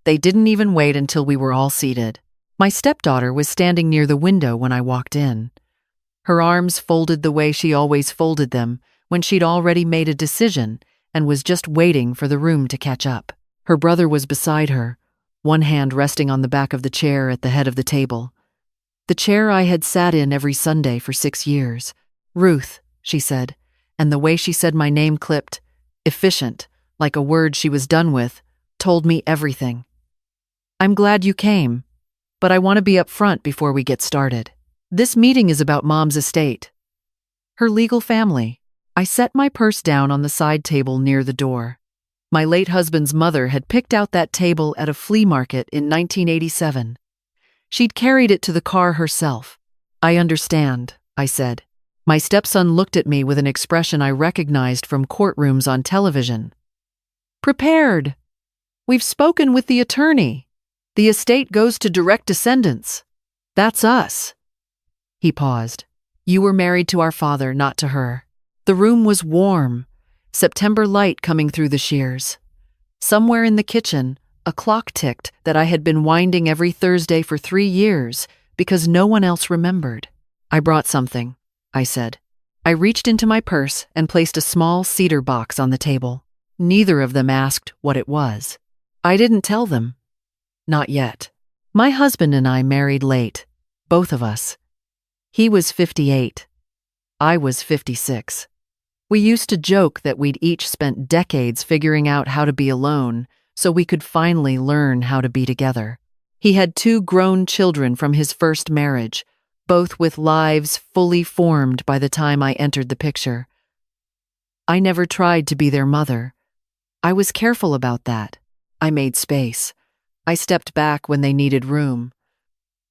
They didn't even wait until we were all seated. My stepdaughter was standing near the window when I walked in. Her arms folded the way she always folded them when she'd already made a decision and was just waiting for the room to catch up. Her brother was beside her, one hand resting on the back of the chair at the head of the table. The chair I had sat in every Sunday for 6 years. "Ruth," she said, and the way she said my name clipped, efficient, like a word she was done with, told me everything. "I'm glad you came, but I want to be up front before we get started. This meeting is about Mom's estate. Her legal family." I set my purse down on the side table near the door. My late husband's mother had picked out that table at a flea market in 1987. She'd carried it to the car herself. "I understand," I said. My stepson looked at me with an expression I recognized from courtrooms on television. "Prepared. We've spoken with the attorney. The estate goes to direct descendants. That's us." He paused. "You were married to our father, not to her." The room was warm, September light coming through the shears. Somewhere in the kitchen, a clock ticked that I had been winding every Thursday for 3 years because no one else remembered. "I brought something," I said. I reached into my purse and placed a small cedar box on the table. Neither of them asked what it was. I didn't tell them. Not yet. My husband and I married late, both of us. He was 58. I was 56. We used to joke that we'd each spent decades figuring out how to be alone so we could finally learn how to be together. He had 2 grown children from his first marriage, both with lives fully formed by the time I entered the picture. I never tried to be their mother. I was careful about that. I made space. I stepped back when they needed room.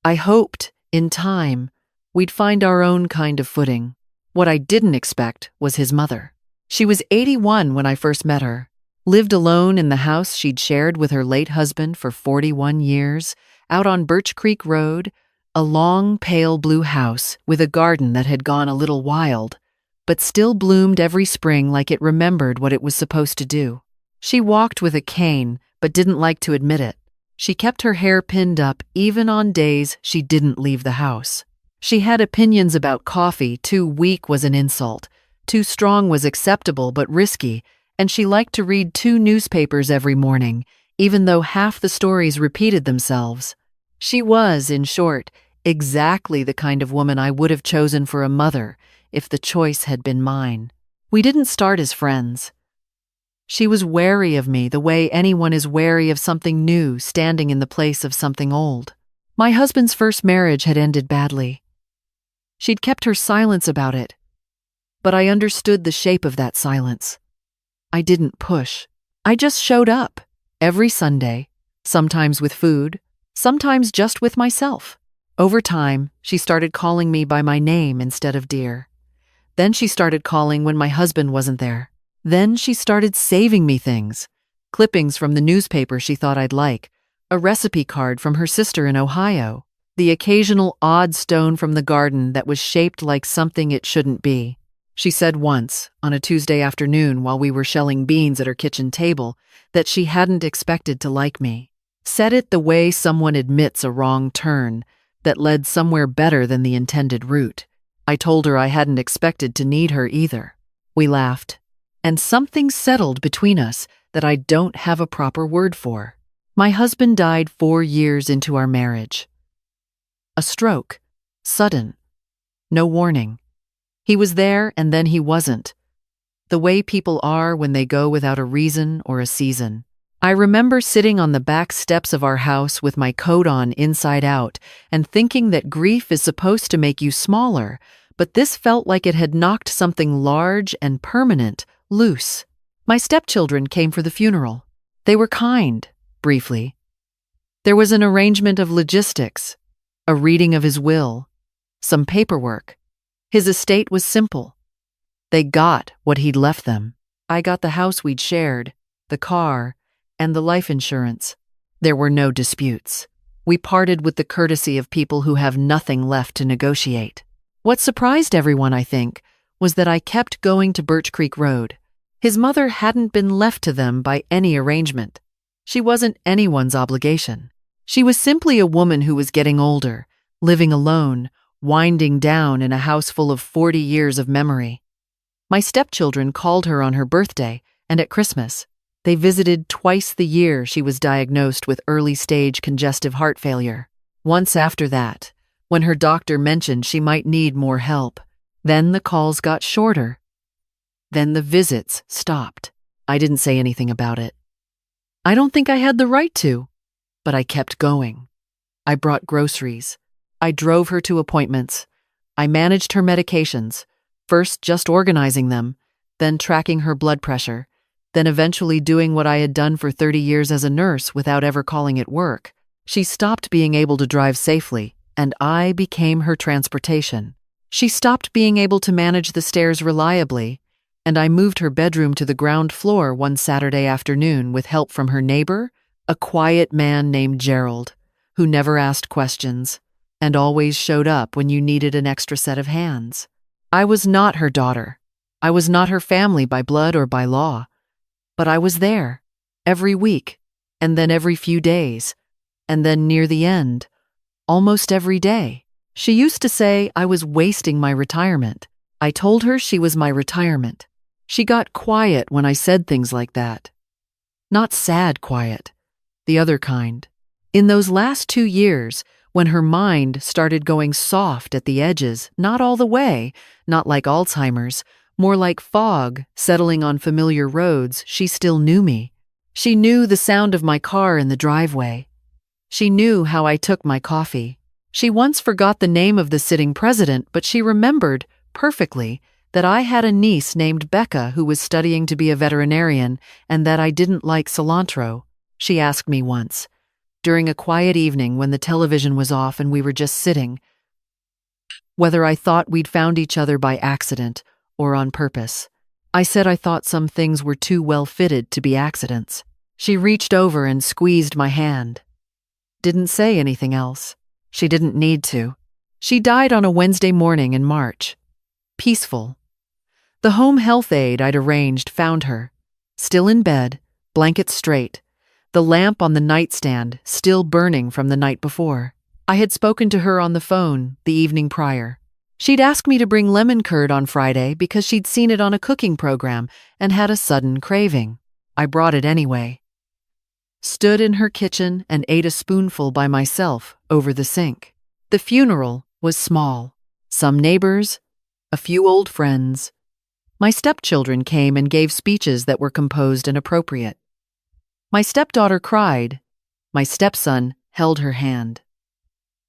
I hoped, in time, we'd find our own kind of footing. What I didn't expect was his mother. She was 81 when I first met her, lived alone in the house she'd shared with her late husband for 41 years, out on Birch Creek Road, a long, pale blue house with a garden that had gone a little wild, but still bloomed every spring like it remembered what it was supposed to do. She walked with a cane, but didn't like to admit it. She kept her hair pinned up even on days she didn't leave the house. She had opinions about coffee. Too weak was an insult, too strong was acceptable but risky, and she liked to read 2 newspapers every morning, even though half the stories repeated themselves. She was, in short, exactly the kind of woman I would have chosen for a mother if the choice had been mine. We didn't start as friends. She was wary of me the way anyone is wary of something new standing in the place of something old. My husband's first marriage had ended badly. She'd kept her silence about it, but I understood the shape of that silence. I didn't push. I just showed up, every Sunday, sometimes with food, sometimes just with myself. Over time, she started calling me by my name instead of dear. Then she started calling when my husband wasn't there. Then she started saving me things, clippings from the newspaper she thought I'd like, a recipe card from her sister in Ohio, the occasional odd stone from the garden that was shaped like something it shouldn't be. She said once, on a Tuesday afternoon while we were shelling beans at her kitchen table, that she hadn't expected to like me. Said it the way someone admits a wrong turn that led somewhere better than the intended route. I told her I hadn't expected to need her either. We laughed, and something settled between us that I don't have a proper word for. My husband died 4 years into our marriage. A stroke, sudden, no warning. He was there and then he wasn't. The way people are when they go without a reason or a season. I remember sitting on the back steps of our house with my coat on inside out and thinking that grief is supposed to make you smaller, but this felt like it had knocked something large and permanent loose. My stepchildren came for the funeral. They were kind, briefly. There was an arrangement of logistics, a reading of his will, some paperwork. His estate was simple. They got what he'd left them. I got the house we'd shared, the car, and the life insurance. There were no disputes. We parted with the courtesy of people who have nothing left to negotiate. What surprised everyone, I think, was that I kept going to Birch Creek Road. His mother hadn't been left to them by any arrangement. She wasn't anyone's obligation. She was simply a woman who was getting older, living alone, winding down in a house full of 40 years of memory. My stepchildren called her on her birthday and at Christmas. They visited twice the year she was diagnosed with early-stage congestive heart failure. Once after that, when her doctor mentioned she might need more help. Then the calls got shorter. Then the visits stopped. I didn't say anything about it. I don't think I had the right to, but I kept going. I brought groceries. I drove her to appointments. I managed her medications, first just organizing them, then tracking her blood pressure, then eventually doing what I had done for 30 years as a nurse without ever calling it work. She stopped being able to drive safely, and I became her transportation. She stopped being able to manage the stairs reliably, and I moved her bedroom to the ground floor one Saturday afternoon with help from her neighbor, a quiet man named Gerald, who never asked questions and always showed up when you needed an extra set of hands. I was not her daughter. I was not her family by blood or by law. But I was there, every week, and then every few days, and then near the end, almost every day. She used to say I was wasting my retirement. I told her she was my retirement. She got quiet when I said things like that. Not sad quiet, the other kind. In those last 2 years, when her mind started going soft at the edges, not all the way, not like Alzheimer's, more like fog settling on familiar roads, she still knew me. She knew the sound of my car in the driveway. She knew how I took my coffee. She once forgot the name of the sitting president, but she remembered perfectly that I had a niece named Becca who was studying to be a veterinarian and that I didn't like cilantro. She asked me once, during a quiet evening when the television was off and we were just sitting, whether I thought we'd found each other by accident or on purpose. I said I thought some things were too well fitted to be accidents. She reached over and squeezed my hand. Didn't say anything else. She didn't need to. She died on a Wednesday morning in March. Peaceful. The home health aide I'd arranged found her, still in bed, blankets straight, the lamp on the nightstand still burning from the night before. I had spoken to her on the phone the evening prior. She'd asked me to bring lemon curd on Friday because she'd seen it on a cooking program and had a sudden craving. I brought it anyway. Stood in her kitchen and ate a spoonful by myself over the sink. The funeral was small. Some neighbors, a few old friends. My stepchildren came and gave speeches that were composed and appropriate. My stepdaughter cried. My stepson held her hand.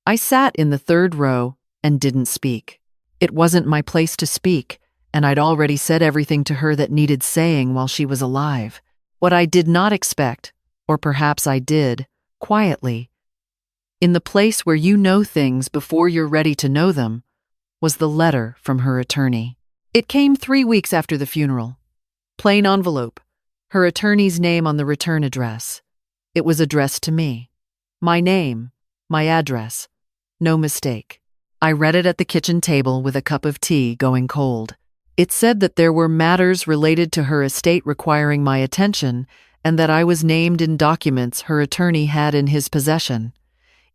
I sat in the third row and didn't speak. It wasn't my place to speak, and I'd already said everything to her that needed saying while she was alive. What I did not expect, or perhaps I did, quietly, in the place where you know things before you're ready to know them, was the letter from her attorney. It came 3 weeks after the funeral. Plain envelope, her attorney's name on the return address. It was addressed to me. My name, my address, no mistake. I read it at the kitchen table with a cup of tea going cold. It said that there were matters related to her estate requiring my attention and that I was named in documents her attorney had in his possession.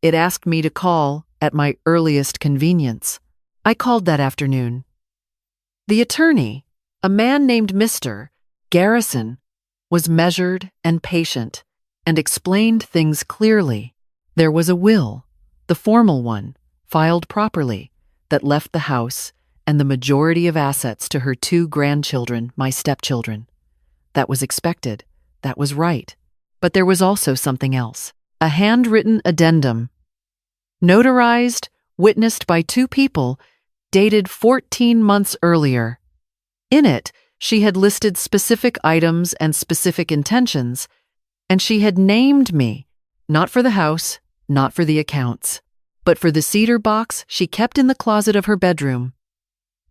It asked me to call at my earliest convenience. I called that afternoon. The attorney, a man named Mr. Garrison, was measured and patient and explained things clearly. There was a will, the formal one, filed properly, that left the house and the majority of assets to her 2 grandchildren, my stepchildren. That was expected. That was right. But there was also something else. A handwritten addendum, notarized, witnessed by 2 people, dated 14 months earlier. In it, she had listed specific items and specific intentions, and she had named me, not for the house, not for the accounts, but for the cedar box she kept in the closet of her bedroom,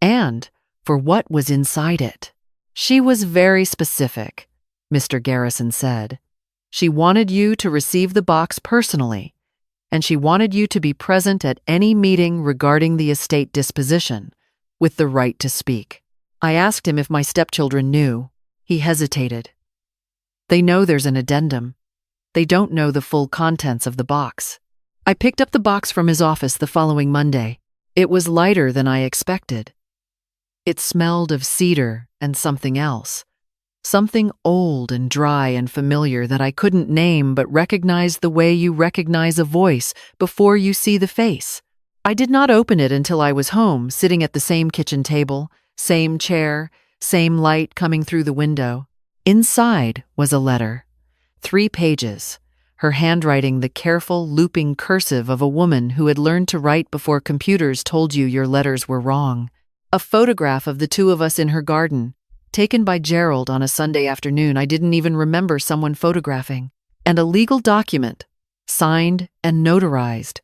and for what was inside it. She was very specific, Mr. Garrison said. She wanted you to receive the box personally, and she wanted you to be present at any meeting regarding the estate disposition, with the right to speak. I asked him if my stepchildren knew. He hesitated. They know there's an addendum. They don't know the full contents of the box. I picked up the box from his office the following Monday. It was lighter than I expected. It smelled of cedar and something else. Something old and dry and familiar that I couldn't name but recognized the way you recognize a voice before you see the face. I did not open it until I was home, sitting at the same kitchen table, same chair, same light coming through the window. Inside was a letter. 3 pages. Her handwriting the careful, looping cursive of a woman who had learned to write before computers told you your letters were wrong. A photograph of the 2 of us in her garden, taken by Gerald on a Sunday afternoon I didn't even remember someone photographing. And a legal document, signed and notarized,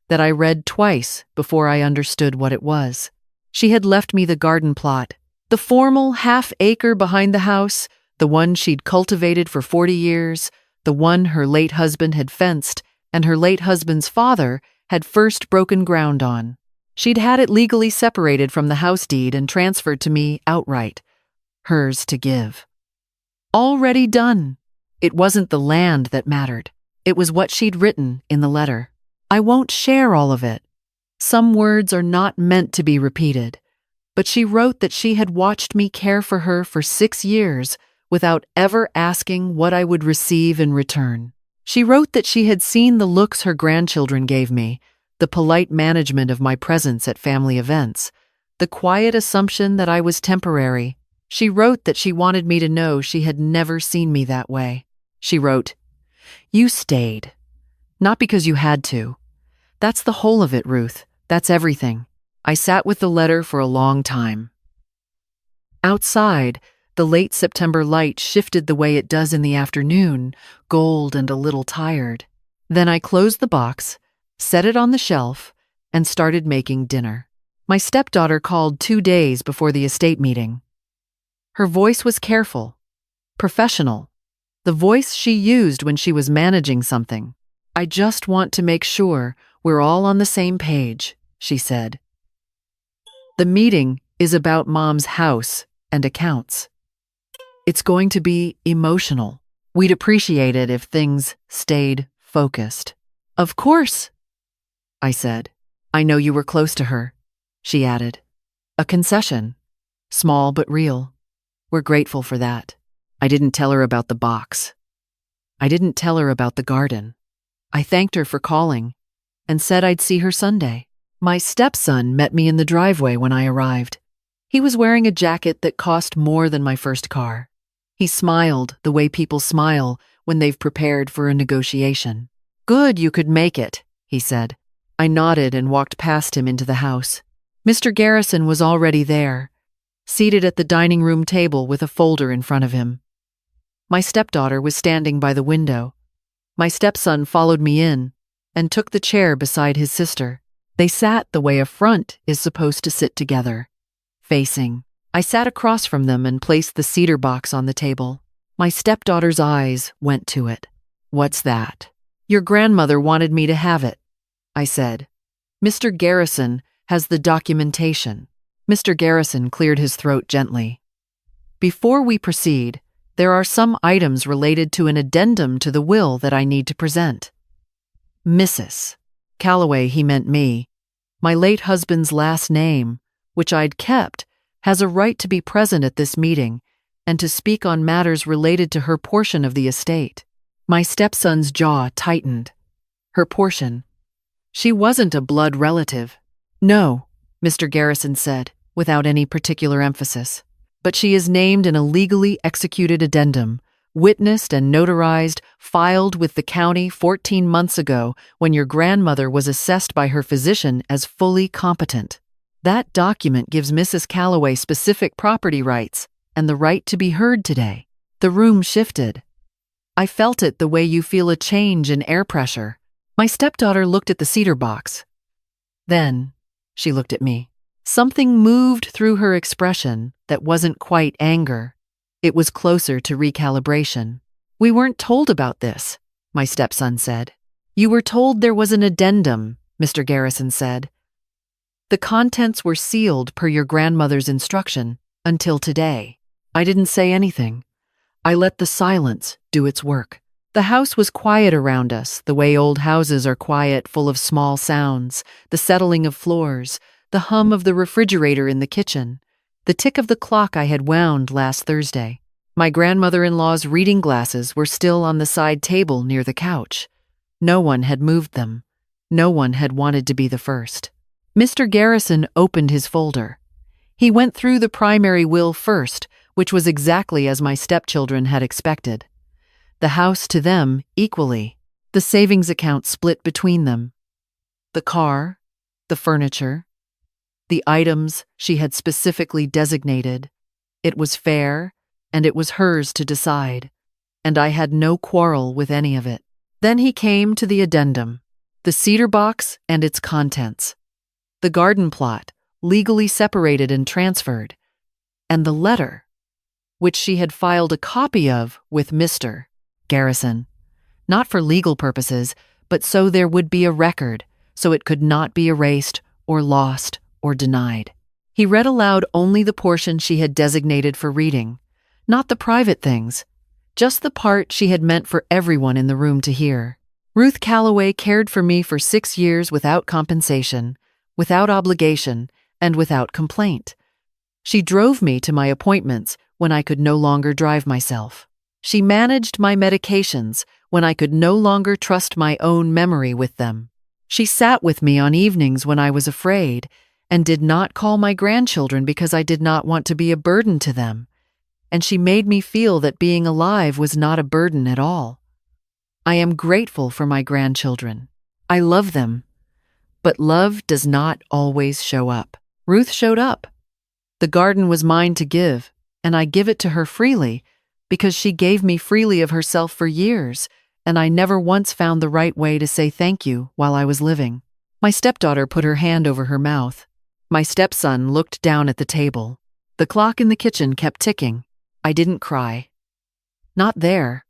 that I read twice before I understood what it was. She had left me the garden plot, the formal half-acre behind the house, the one she'd cultivated for 40 years, the one her late husband had fenced and her late husband's father had first broken ground on. She'd had it legally separated from the house deed and transferred to me outright, hers to give. Already done. It wasn't the land that mattered. It was what she'd written in the letter. I won't share all of it. Some words are not meant to be repeated. But she wrote that she had watched me care for her for 6 years without ever asking what I would receive in return. She wrote that she had seen the looks her grandchildren gave me, the polite management of my presence at family events, the quiet assumption that I was temporary. She wrote that she wanted me to know she had never seen me that way. She wrote, "You stayed. Not because you had to. That's the whole of it, Ruth. That's everything." I sat with the letter for a long time. Outside, the late September light shifted the way it does in the afternoon, gold and a little tired. Then I closed the box, set it on the shelf, and started making dinner. My stepdaughter called 2 days before the estate meeting. Her voice was careful, professional, the voice she used when she was managing something. "I just want to make sure we're all on the same page," she said. "The meeting is about Mom's house and accounts. It's going to be emotional. We'd appreciate it if things stayed focused." "Of course," I said. "I know you were close to her," she added. "A concession, small but real. We're grateful for that." I didn't tell her about the box. I didn't tell her about the garden. I thanked her for calling and said I'd see her Sunday. My stepson met me in the driveway when I arrived. He was wearing a jacket that cost more than my first car. He smiled the way people smile when they've prepared for a negotiation. "Good you could make it," he said. I nodded and walked past him into the house. Mr. Garrison was already there, seated at the dining room table with a folder in front of him. My stepdaughter was standing by the window. My stepson followed me in and took the chair beside his sister. They sat the way a front is supposed to sit together, facing. I sat across from them and placed the cedar box on the table. My stepdaughter's eyes went to it. "What's that?" "Your grandmother wanted me to have it," I said. "Mr. Garrison has the documentation." Mr. Garrison cleared his throat gently. "Before we proceed, there are some items related to an addendum to the will that I need to present." Mrs. Calloway, he meant me. My late husband's last name, which I'd kept, has a right to be present at this meeting and to speak on matters related to her portion of the estate. My stepson's jaw tightened. Her portion. She wasn't a blood relative. "No," Mr. Garrison said, without any particular emphasis. "But she is named in a legally executed addendum, witnessed and notarized, filed with the county 14 months ago when your grandmother was assessed by her physician as fully competent. That document gives Mrs. Calloway specific property rights and the right to be heard today." The room shifted. I felt it the way you feel a change in air pressure. My stepdaughter looked at the cedar box. Then she looked at me. Something moved through her expression that wasn't quite anger. It was closer to recalibration. "We weren't told about this," my stepson said. "You were told there was an addendum," Mr. Garrison said. "The contents were sealed per your grandmother's instruction until today." I didn't say anything. I let the silence do its work. The house was quiet around us, the way old houses are quiet, full of small sounds, the settling of floors, the hum of the refrigerator in the kitchen, the tick of the clock I had wound last Thursday. My grandmother-in-law's reading glasses were still on the side table near the couch. No one had moved them. No one had wanted to be the first. Mr. Garrison opened his folder. He went through the primary will first, which was exactly as my stepchildren had expected. The house to them equally. The savings account split between them. The car, the furniture, the items she had specifically designated. It was fair, and it was hers to decide, and I had no quarrel with any of it. Then he came to the addendum, the cedar box and its contents, the garden plot, legally separated and transferred, and the letter, which she had filed a copy of with Mr. Garrison, not for legal purposes, but so there would be a record, so it could not be erased or lost or denied. He read aloud only the portion she had designated for reading, not the private things, just the part she had meant for everyone in the room to hear. Ruth Calloway cared for me for 6 years without compensation, without obligation, and without complaint. She drove me to my appointments when I could no longer drive myself. She managed my medications when I could no longer trust my own memory with them. She sat with me on evenings when I was afraid and did not call my grandchildren because I did not want to be a burden to them. And she made me feel that being alive was not a burden at all. I am grateful for my grandchildren. I love them. But love does not always show up. Ruth showed up. The garden was mine to give, and I give it to her freely because she gave me freely of herself for years, and I never once found the right way to say thank you while I was living. My stepdaughter put her hand over her mouth. My stepson looked down at the table. The clock in the kitchen kept ticking. I didn't cry. Not there.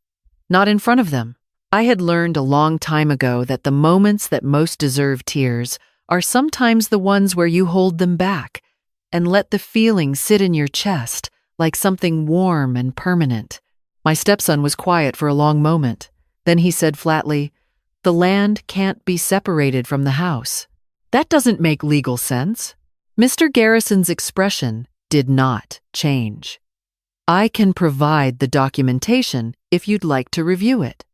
Not in front of them. I had learned a long time ago that the moments that most deserve tears are sometimes the ones where you hold them back and let the feeling sit in your chest like something warm and permanent. My stepson was quiet for a long moment. Then he said flatly, "The land can't be separated from the house. That doesn't make legal sense." Mr. Garrison's expression did not change. "I can provide the documentation if you'd like to review it."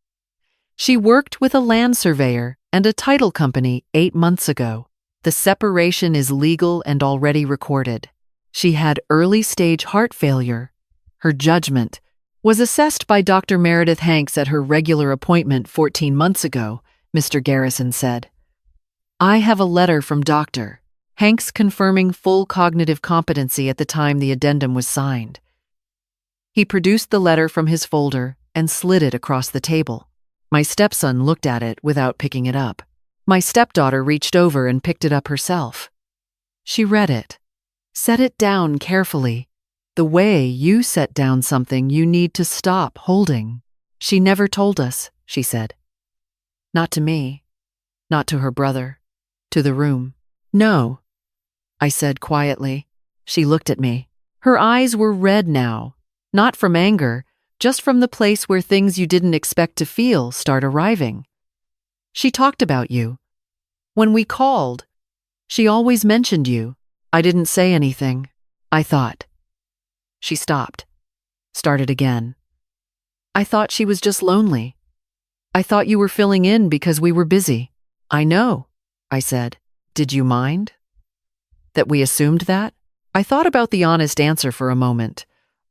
She worked with a land surveyor and a title company 8 months ago. The separation is legal and already recorded. She had early-stage heart failure. Her judgment was assessed by Dr. Meredith Hanks at her regular appointment 14 months ago, Mr. Garrison said. I have a letter from Dr. Hanks confirming full cognitive competency at the time the addendum was signed. He produced the letter from his folder and slid it across the table. My stepson looked at it without picking it up. My stepdaughter reached over and picked it up herself. She read it, set it down carefully, the way you set down something you need to stop holding. She never told us, she said. Not to me, not to her brother, to the room. No, I said quietly. She looked at me. Her eyes were red now, not from anger, just from the place where things you didn't expect to feel start arriving. She talked about you. When we called, she always mentioned you. I didn't say anything. I thought. She stopped. Started again. I thought she was just lonely. I thought you were filling in because we were busy. I know, I said. Did you mind? That we assumed that? I thought about the honest answer for a moment.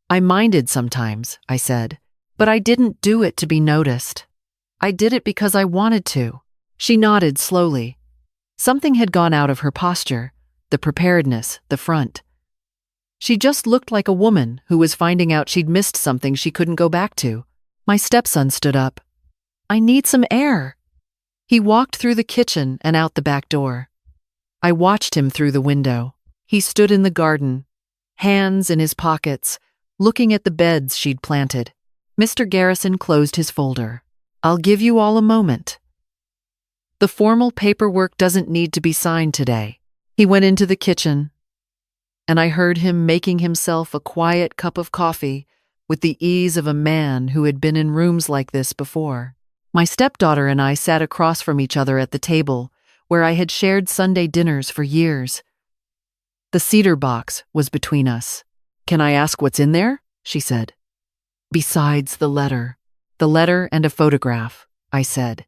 I minded sometimes, I said, but I didn't do it to be noticed. I did it because I wanted to. She nodded slowly. Something had gone out of her posture, the preparedness, the front. She just looked like a woman who was finding out she'd missed something she couldn't go back to. My stepson stood up. I need some air. He walked through the kitchen and out the back door. I watched him through the window. He stood in the garden, hands in his pockets, looking at the beds she'd planted. Mr. Garrison closed his folder. I'll give you all a moment. The formal paperwork doesn't need to be signed today. He went into the kitchen, and I heard him making himself a quiet cup of coffee with the ease of a man who had been in rooms like this before. My stepdaughter and I sat across from each other at the table, where I had shared Sunday dinners for years. The cedar box was between us. "Can I ask what's in there?" she said. "Besides the letter." "The letter and a photograph," I said.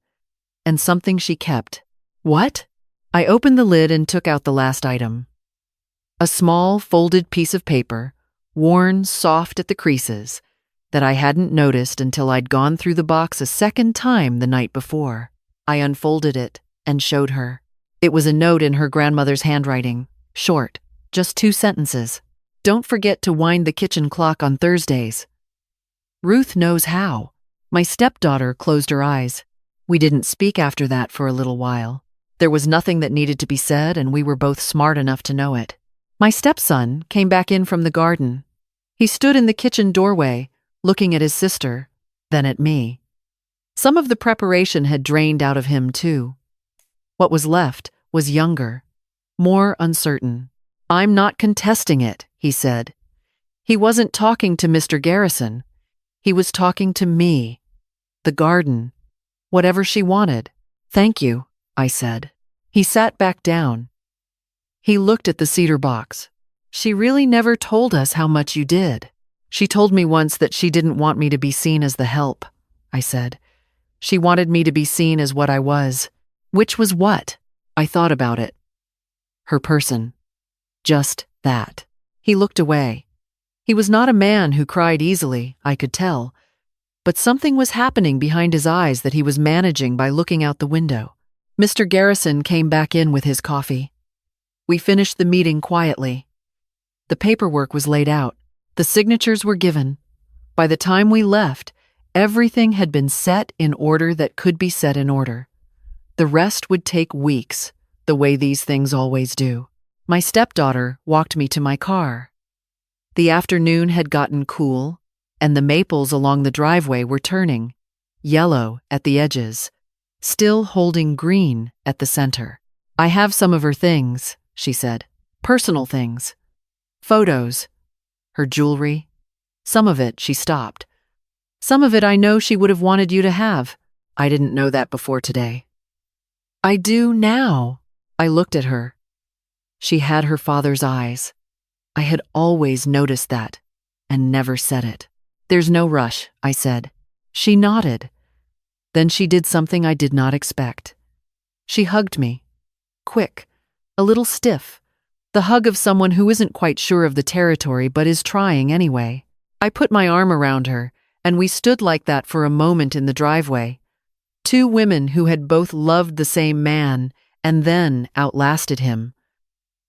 "And something she kept." "What?" I opened the lid and took out the last item. A small, folded piece of paper, worn soft at the creases, that I hadn't noticed until I'd gone through the box a second time the night before. I unfolded it and showed her. It was a note in her grandmother's handwriting, short, just 2 sentences. "Don't forget to wind the kitchen clock on Thursdays. Ruth knows how." My stepdaughter closed her eyes. We didn't speak after that for a little while. There was nothing that needed to be said, and we were both smart enough to know it. My stepson came back in from the garden. He stood in the kitchen doorway, looking at his sister, then at me. Some of the preparation had drained out of him, too. What was left was younger, more uncertain. "I'm not contesting it," he said. He wasn't talking to Mr. Garrison. He was talking to me. The garden. Whatever she wanted. "Thank you," I said. He sat back down. He looked at the cedar box. "She really never told us how much you did." "She told me once that she didn't want me to be seen as the help," I said. "She wanted me to be seen as what I was." "Which was what?" I thought about it. "Her person. Just that." He looked away. He was not a man who cried easily, I could tell, but something was happening behind his eyes that he was managing by looking out the window. Mr. Garrison came back in with his coffee. We finished the meeting quietly. The paperwork was laid out. The signatures were given. By the time we left, everything had been set in order that could be set in order. The rest would take weeks, the way these things always do. My stepdaughter walked me to my car. The afternoon had gotten cool, and the maples along the driveway were turning, yellow at the edges, still holding green at the center. "I have some of her things," she said. "Personal things. Photos. Her jewelry. Some of it," she stopped. "Some of it I know she would have wanted you to have. I didn't know that before today." "I do now." I looked at her. She had her father's eyes. I had always noticed that, and never said it. "There's no rush," I said. She nodded. Then she did something I did not expect. She hugged me. Quick, a little stiff. The hug of someone who isn't quite sure of the territory but is trying anyway. I put my arm around her, and we stood like that for a moment in the driveway. 2 women who had both loved the same man and then outlasted him.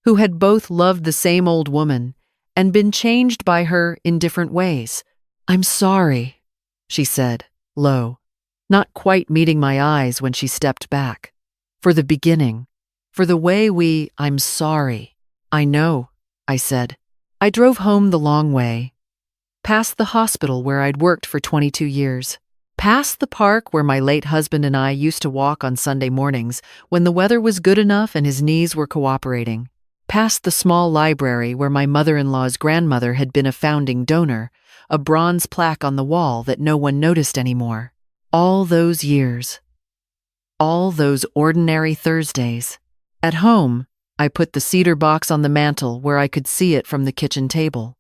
Who had both loved the same old woman and been changed by her in different ways. "I'm sorry," she said, low, not quite meeting my eyes when she stepped back. "For the beginning. For the way I'm sorry." "I know," I said. I drove home the long way. Past the hospital where I'd worked for 22 years. Past the park where my late husband and I used to walk on Sunday mornings when the weather was good enough and his knees were cooperating. Past the small library where my mother-in-law's grandmother had been a founding donor, a bronze plaque on the wall that no one noticed anymore. All those years. All those ordinary Thursdays. At home, I put the cedar box on the mantel where I could see it from the kitchen table.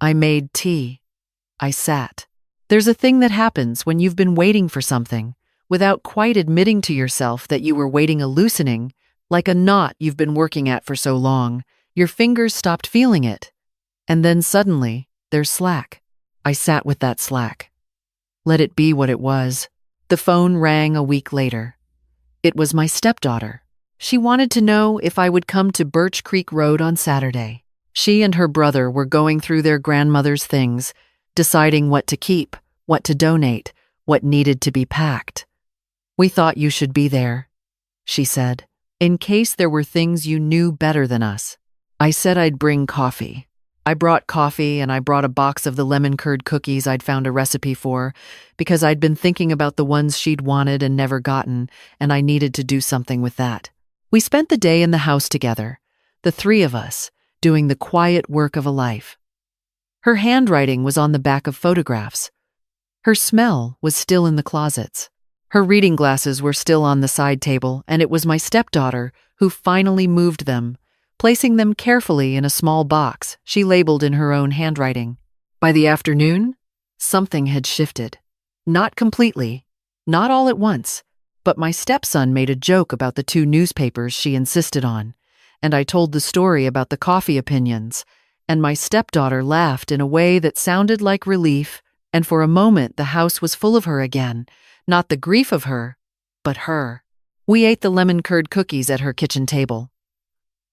I made tea. I sat. There's a thing that happens when you've been waiting for something, without quite admitting to yourself that you were waiting a loosening, like a knot you've been working at for so long. Your fingers stopped feeling it. And then suddenly, there's slack. I sat with that slack. Let it be what it was. The phone rang a week later. It was my stepdaughter. She wanted to know if I would come to Birch Creek Road on Saturday. She and her brother were going through their grandmother's things, deciding what to keep, what to donate, what needed to be packed. "We thought you should be there," she said, "in case there were things you knew better than us." I said I'd bring coffee. I brought coffee and I brought a box of the lemon curd cookies I'd found a recipe for because I'd been thinking about the ones she'd wanted and never gotten, and I needed to do something with that. We spent the day in the house together, the 3 of us, doing the quiet work of a life. Her handwriting was on the back of photographs. Her smell was still in the closets. Her reading glasses were still on the side table, and it was my stepdaughter who finally moved them, placing them carefully in a small box she labeled in her own handwriting. By the afternoon, something had shifted. Not completely, not all at once, but my stepson made a joke about the two newspapers she insisted on, and I told the story about the coffee opinions, and my stepdaughter laughed in a way that sounded like relief, and for a moment the house was full of her again, not the grief of her, but her. We ate the lemon curd cookies at her kitchen table.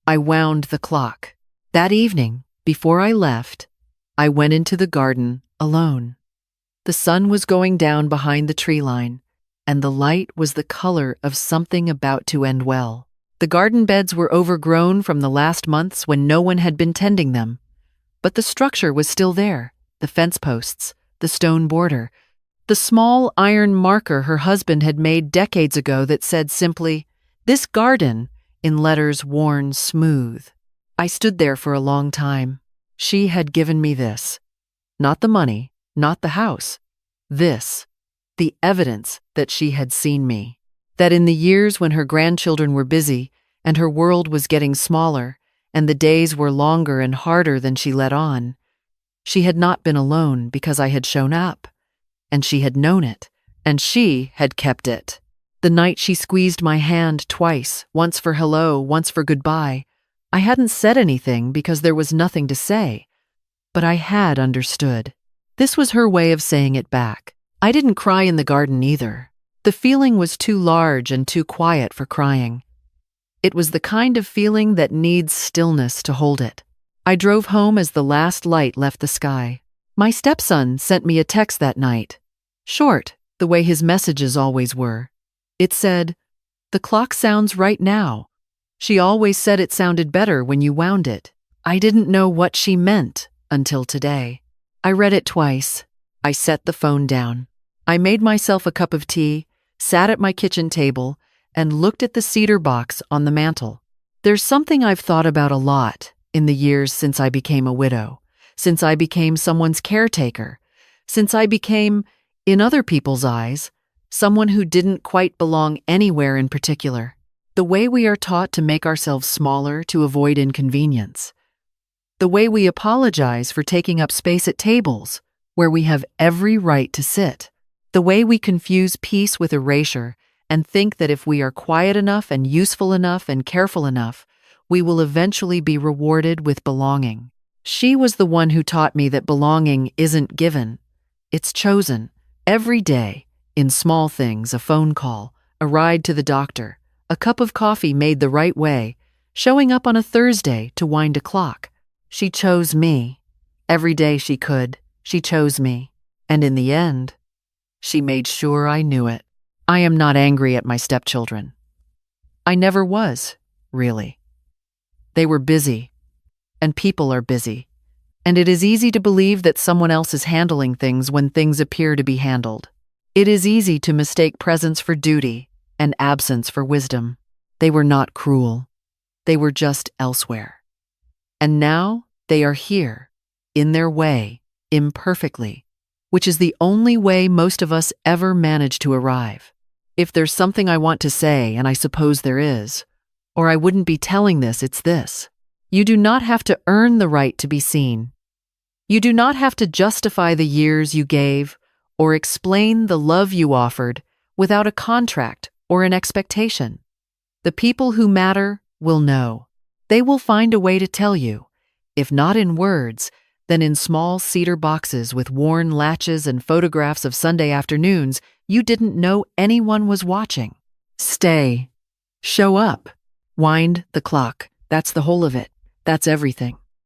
I wound the clock. That evening, before I left, I went into the garden alone. The sun was going down behind the tree line, and the light was the color of something about to end well. The garden beds were overgrown from the last months when no one had been tending them, but the structure was still there, the fence posts, the stone border, the small iron marker her husband had made decades ago that said simply, "This garden," in letters worn smooth. I stood there for a long time. She had given me this. Not the money, not the house. This, the evidence that she had seen me. That in the years when her grandchildren were busy and her world was getting smaller and the days were longer and harder than she let on, she had not been alone because I had shown up. And she had known it, and she had kept it. The night she squeezed my hand twice, once for hello, once for goodbye, I hadn't said anything because there was nothing to say, but I had understood. This was her way of saying it back. I didn't cry in the garden either. The feeling was too large and too quiet for crying. It was the kind of feeling that needs stillness to hold it. I drove home as the last light left the sky. My stepson sent me a text that night. Short, the way his messages always were. It said, "The clock sounds right now. She always said it sounded better when you wound it." I didn't know what she meant until today. I read it twice. I set the phone down. I made myself a cup of tea, sat at my kitchen table, and looked at the cedar box on the mantel. There's something I've thought about a lot in the years since I became a widow, since I became someone's caretaker, since I became, in other people's eyes, someone who didn't quite belong anywhere in particular. The way we are taught to make ourselves smaller to avoid inconvenience. The way we apologize for taking up space at tables where we have every right to sit. The way we confuse peace with erasure and think that if we are quiet enough and useful enough and careful enough, we will eventually be rewarded with belonging. She was the one who taught me that belonging isn't given, it's chosen. Every day, in small things, a phone call, a ride to the doctor, a cup of coffee made the right way, showing up on a Thursday to wind a clock. She chose me. Every day she could, she chose me. And in the end, she made sure I knew it. I am not angry at my stepchildren. I never was, really. They were busy, and people are busy. And it is easy to believe that someone else is handling things when things appear to be handled. It is easy to mistake presence for duty and absence for wisdom. They were not cruel. They were just elsewhere. And now they are here, in their way, imperfectly, which is the only way most of us ever manage to arrive. If there's something I want to say, and I suppose there is, or I wouldn't be telling this, it's this. You do not have to earn the right to be seen. You do not have to justify the years you gave or explain the love you offered without a contract or an expectation. The people who matter will know. They will find a way to tell you, if not in words, then in small cedar boxes with worn latches and photographs of Sunday afternoons you didn't know anyone was watching. Stay. Show up. Wind the clock. That's the whole of it. That's everything.